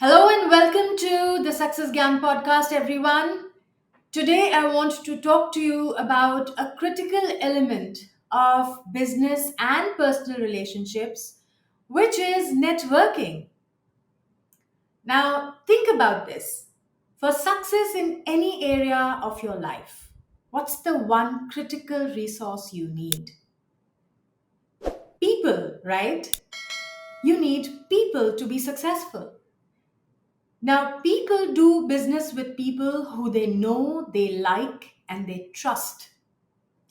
Hello and welcome to the Success Gyan podcast, everyone. Today, I want to talk to you about a critical element of business and personal relationships, which is networking. Now, think about this. For success in any area of your life, what's the one critical resource you need? People, right? You need people to be successful. Now, people do business with people who they know, they like, and they trust.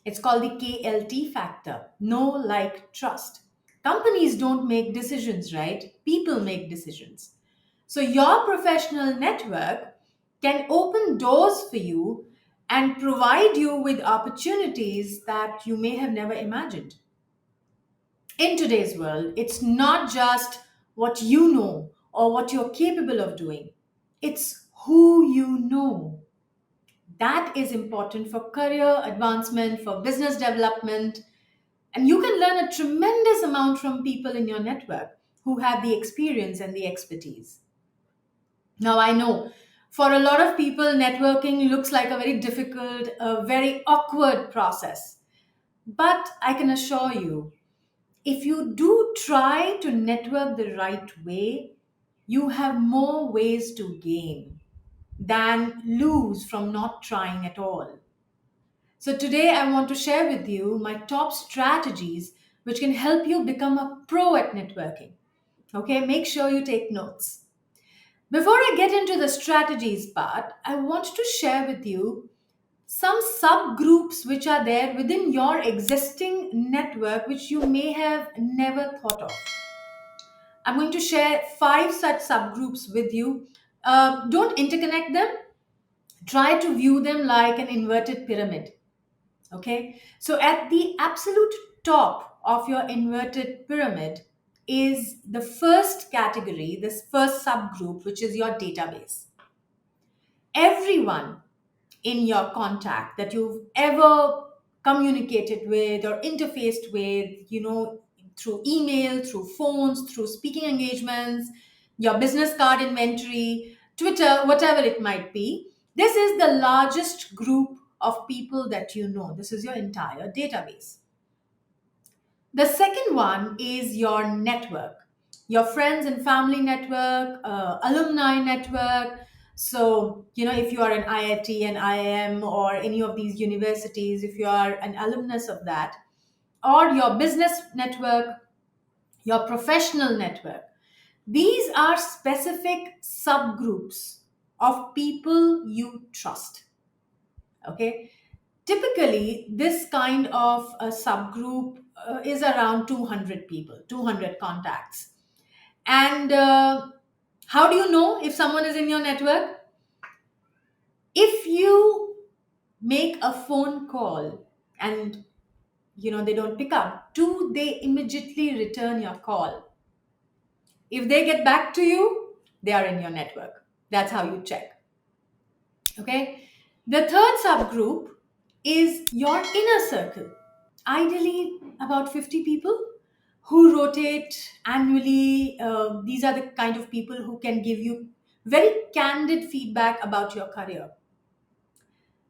It's called the KLT factor: know, like, trust. Companies don't make decisions, right? People make decisions. So, your professional network can open doors for you and provide you with opportunities that you may have never imagined. In today's world, it's not just what you know or what you're capable of doing, it's who you know. That is important for career advancement, for business development, and you can learn a tremendous amount from people in your network who have the experience and the expertise. Now, I know for a lot of people, networking looks like a very difficult, a very awkward process. But I can assure you, if you do try to network the right way, you have more ways to gain than lose from not trying at all. So, today I want to share with you my top strategies which can help you become a pro at networking. Okay, make sure you take notes. Before I get into the strategies part, I want to share with you some subgroups which are there within your existing network which you may have never thought of. I'm going to share five such subgroups with you. Don't interconnect them, try to view them like an inverted pyramid. Okay, so at the absolute top of your inverted pyramid is the first category, this first subgroup, which is your database. Everyone in your contact that you've ever communicated with or interfaced with, through email, through phones, through speaking engagements, your business card inventory, Twitter, whatever it might be. This is the largest group of people that you know. This is your entire database. The second one is your network, your friends and family network, alumni network. So, if you are an IIT, an IIM, or any of these universities, if you are an alumnus of that, or your business network, your professional network, these are specific subgroups of people you trust. Okay. Typically, this kind of a subgroup is around 200 people, 200 contacts. And how do you know if someone is in your network? If you make a phone call and they don't pick up, do they immediately return your call? If they get back to you, they are in your network. That's how you check. Okay. The third subgroup is your inner circle. Ideally, about 50 people who rotate annually. These are the kind of people who can give you very candid feedback about your career.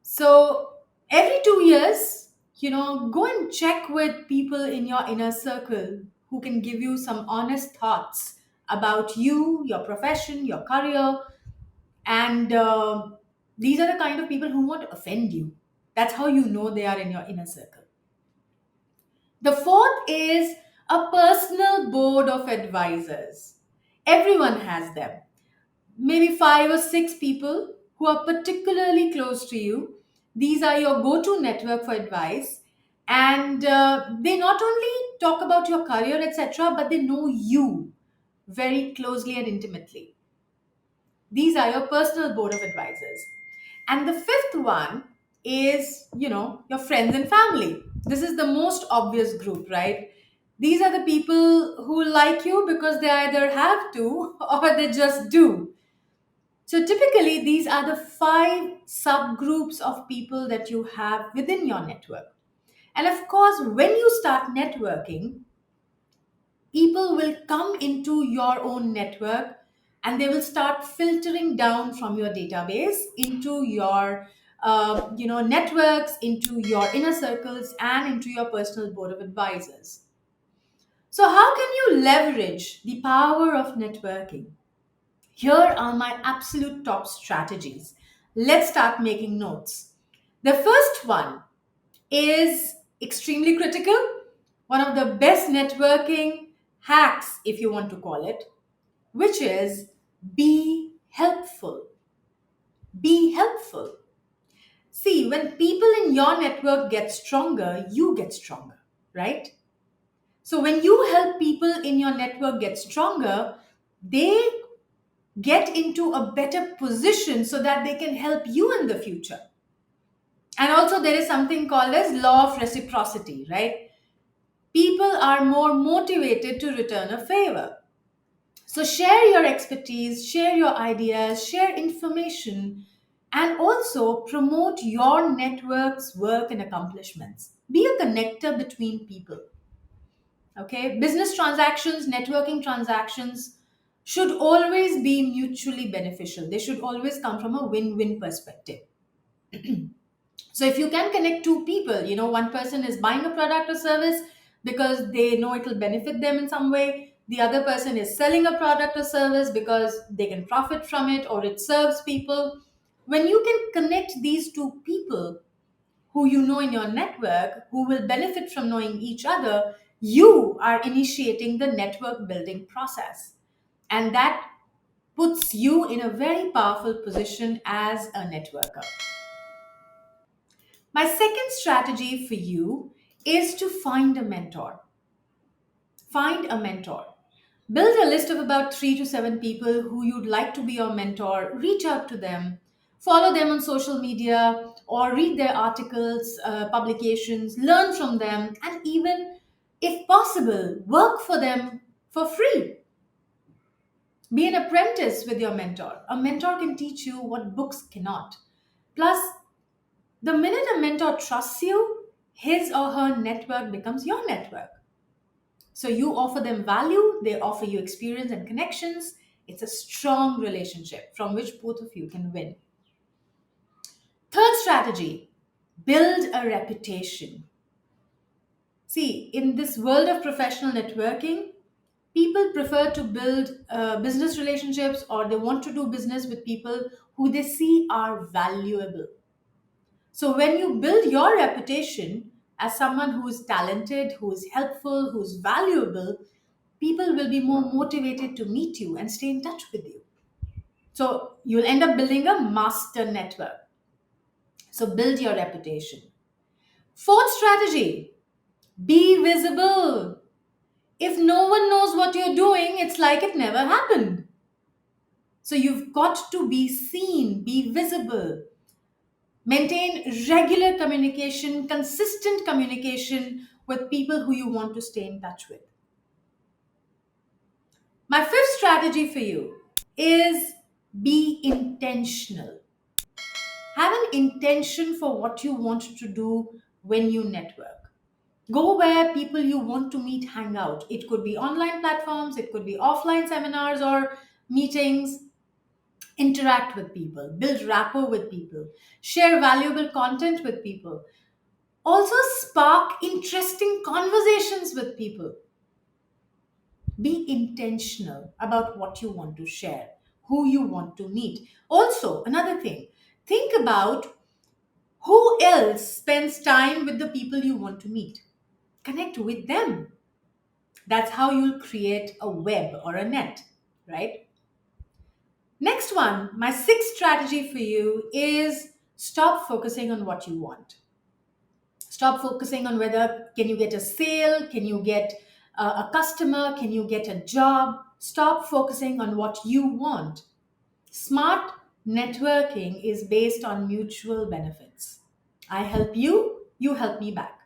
So, every 2 years, go and check with people in your inner circle who can give you some honest thoughts about you, your profession, your career, and these are the kind of people who won't offend you. That's how you know they are in your inner circle. The fourth is a personal board of advisors. Everyone has them. Maybe five or six people who are particularly close to you. These are your go to network for advice. And they not only talk about your career, etc., but they know you very closely and intimately. These are your personal board of advisors. And the fifth one is, your friends and family. This is the most obvious group, right? These are the people who like you because they either have to or they just do. So typically, these are the five subgroups of people that you have within your network. And of course, when you start networking, people will come into your own network and they will start filtering down from your database into your networks, into your inner circles, and into your personal board of advisors. So how can you leverage the power of networking? Here are my absolute top strategies. Let's start making notes. The first one is extremely critical, one of the best networking hacks, if you want to call it, which is be helpful. Be helpful. See, when people in your network get stronger, you get stronger, right? So when you help people in your network get stronger, they get into a better position so that they can help you in the future. And also, there is something called as law of reciprocity, right? People are more motivated to return a favor. So share your expertise, share your ideas, share information, and also promote your network's work and accomplishments. Be a connector between people. Okay? Business transactions, networking transactions should always be mutually beneficial. They should always come from a win-win perspective. So if you can connect two people, one person is buying a product or service because they know it will benefit them in some way. The other person is selling a product or service because they can profit from it or it serves people. When you can connect these two people who you know in your network, who will benefit from knowing each other, you are initiating the network building process. And that puts you in a very powerful position as a networker. My second strategy for you is to find a mentor. Find a mentor. Build a list of about 3 to 7 people who you'd like to be your mentor. Reach out to them, follow them on social media, or read their articles, publications, learn from them, and even, if possible, work for them for free. Be an apprentice with your mentor. A mentor can teach you what books cannot. Plus, the minute a mentor trusts you, his or her network becomes your network. So you offer them value, they offer you experience and connections. It's a strong relationship from which both of you can win. Third strategy, build a reputation. See, in this world of professional networking, people prefer to build business relationships, or they want to do business with people who they see are valuable. So when you build your reputation as someone who is talented, who is helpful, who is valuable, people will be more motivated to meet you and stay in touch with you. So you'll end up building a master network. So build your reputation. Fourth strategy, be visible. If no one knows what you're doing, it's like it never happened. So you've got to be seen, be visible. Maintain regular communication, consistent communication with people who you want to stay in touch with. My fifth strategy for you is be intentional. Have an intention for what you want to do when you network. Go where people you want to meet hang out. It could be online platforms, it could be offline seminars or meetings. Interact with people, build rapport with people, share valuable content with people. Also, spark interesting conversations with people. Be intentional about what you want to share, who you want to meet. Also, another thing, think about who else spends time with the people you want to meet. Connect with them. That's how you'll create a web or a net, right? Next one, my sixth strategy for you is stop focusing on what you want. Stop focusing on whether can you get a sale, can you get a customer, can you get a job. Stop focusing on what you want. Smart networking is based on mutual benefits. I help you, you help me back.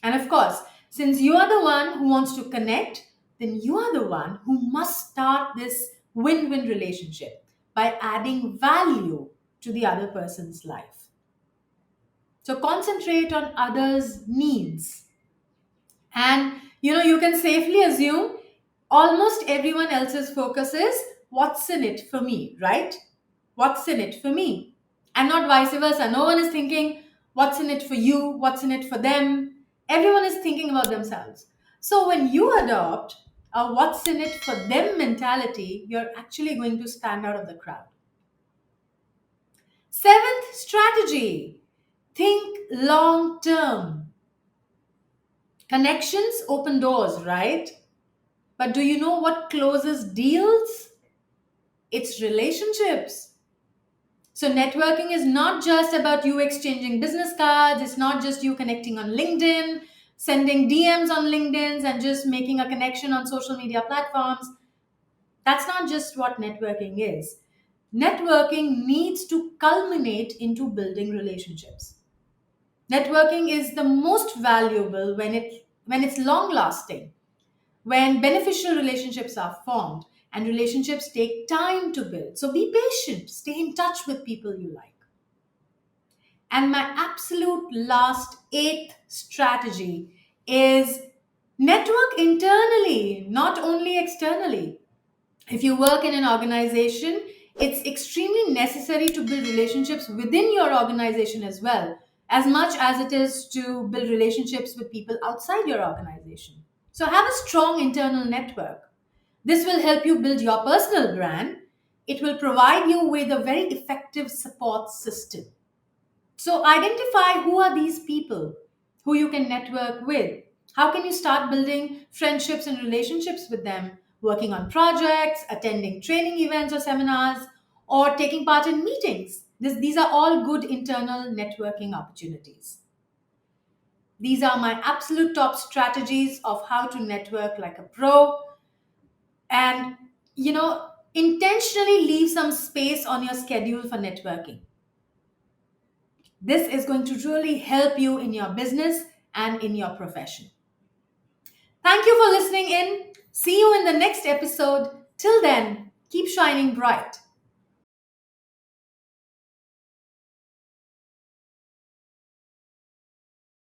And of course, since you are the one who wants to connect, then you are the one who must start this win-win relationship by adding value to the other person's life. So concentrate on others' needs. And you can safely assume almost everyone else's focus is what's in it for me, right? What's in it for me? And not vice versa. No one is thinking, what's in it for you? What's in it for them? Everyone is thinking about themselves. So when you adopt a what's in it for them mentality, you're actually going to stand out of the crowd. Seventh strategy, think long term. Connections open doors, right? But do you know what closes deals? It's relationships. So, networking is not just about you exchanging business cards, it's not just you connecting on LinkedIn, sending DMs on LinkedIn, and just making a connection on social media platforms. That's not just what networking is. Networking needs to culminate into building relationships. Networking is the most valuable when it's long lasting, when beneficial relationships are formed, and relationships take time to build. So be patient, stay in touch with people you like. And my absolute last eighth strategy is network internally, not only externally. If you work in an organization, it's extremely necessary to build relationships within your organization as well, as much as it is to build relationships with people outside your organization. So have a strong internal network. This will help you build your personal brand. It will provide you with a very effective support system. So identify who are these people who you can network with. How can you start building friendships and relationships with them? Working on projects, attending training events or seminars, or taking part in meetings. These are all good internal networking opportunities. These are my absolute top strategies of how to network like a pro. And, intentionally leave some space on your schedule for networking. This is going to really help you in your business and in your profession. Thank you for listening in. See you in the next episode. Till then, keep shining bright.